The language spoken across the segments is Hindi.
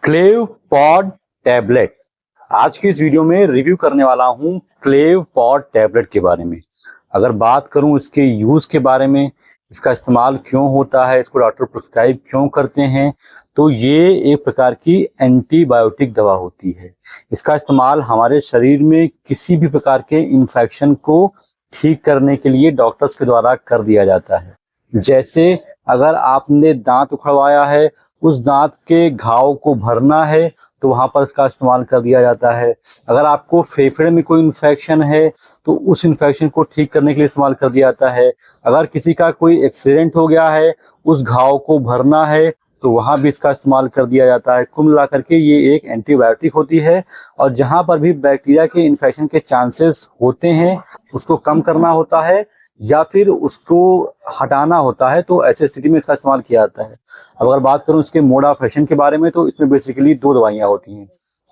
क्लेव पॉड टैबलेट। आज की इस वीडियो में रिव्यू करने वाला हूं क्लेव पॉड टैबलेट के बारे में। अगर बात करूं इसके यूज के बारे में, इसका इस्तेमाल क्यों होता है, इसको डॉक्टर प्रिस्क्राइब क्यों करते हैं, तो ये एक प्रकार की एंटीबायोटिक दवा होती है। इसका इस्तेमाल हमारे शरीर में किसी भी प्रकार के इन्फेक्शन को ठीक करने के लिए डॉक्टर्स के द्वारा कर दिया जाता है। जैसे अगर आपने दांत उखड़वाया है, उस दांत के घाव को भरना है तो वहां पर इसका इस्तेमाल कर दिया जाता है। अगर आपको फेफड़े में कोई इन्फेक्शन है तो उस इन्फेक्शन को ठीक करने के लिए इस्तेमाल कर दिया जाता है। अगर किसी का कोई एक्सीडेंट हो गया है, उस घाव को भरना है तो वहां भी इसका इस्तेमाल कर दिया जाता है। कुल मिलाकर के ये एक एंटीबायोटिक होती है और जहां पर भी बैक्टीरिया के इन्फेक्शन के चांसेस होते हैं उसको कम करना होता है या फिर उसको हटाना होता है, तो ऐसे स्थिति में इसका इस्तेमाल किया जाता है। अब अगर बात करूं इसके मोड ऑफ एक्शन के बारे में, तो इसमें बेसिकली दो दवाइयां होती हैं।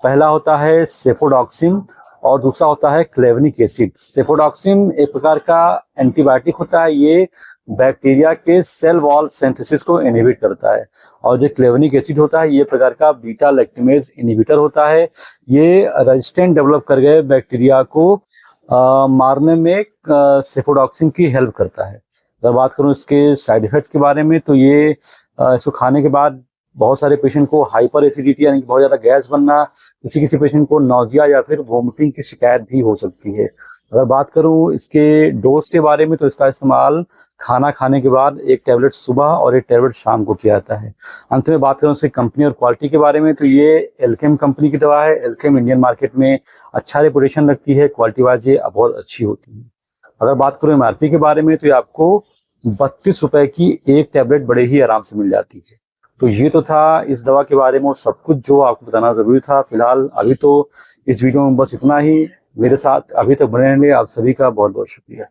पहला होता है सेफोडॉक्सिन और दूसरा होता है क्लेवनिक एसिड। सेफोडॉक्सिन एक प्रकार का एंटीबायोटिक होता है, ये बैक्टीरिया के सेल वॉल सिंथेसिस को इनहिबिट करता है। और जो क्लेवनिक एसिड होता है ये प्रकार का बीटा लैक्टेमेज इनहिबिटर होता है। ये रेजिस्टेंट डेवलप कर गए बैक्टीरिया को मारने में सेफोडॉक्सिन की हेल्प करता है। अगर बात करूं इसके साइड इफेक्ट्स के बारे में, तो ये इसको खाने के बाद बहुत सारे पेशेंट को हाइपर एसिडिटी यानी कि बहुत ज़्यादा गैस बनना, किसी किसी पेशेंट को नौजिया या फिर वोमिटिंग की शिकायत भी हो सकती है। अगर बात करूं इसके डोज के बारे में, तो इसका इस्तेमाल खाना खाने के बाद एक टैबलेट सुबह और एक टैबलेट शाम को किया जाता है। अंत में बात करूं इसकी कंपनी और क्वालिटी के बारे में, तो ये एल्केम कंपनी की दवा है। एल्केम इंडियन मार्केट में अच्छा रेपुटेशन रखती है, क्वालिटी वाइज ये बहुत अच्छी होती है। अगर बात करूं एमआरपी के बारे में, तो ये आपको 32 रुपए की एक टैबलेट बड़े ही आराम से मिल जाती है। तो ये तो था इस दवा के बारे में सब कुछ जो आपको बताना जरूरी था। फिलहाल अभी तो इस वीडियो में बस इतना ही। मेरे साथ अभी तक बने रहने आप सभी का बहुत बहुत शुक्रिया।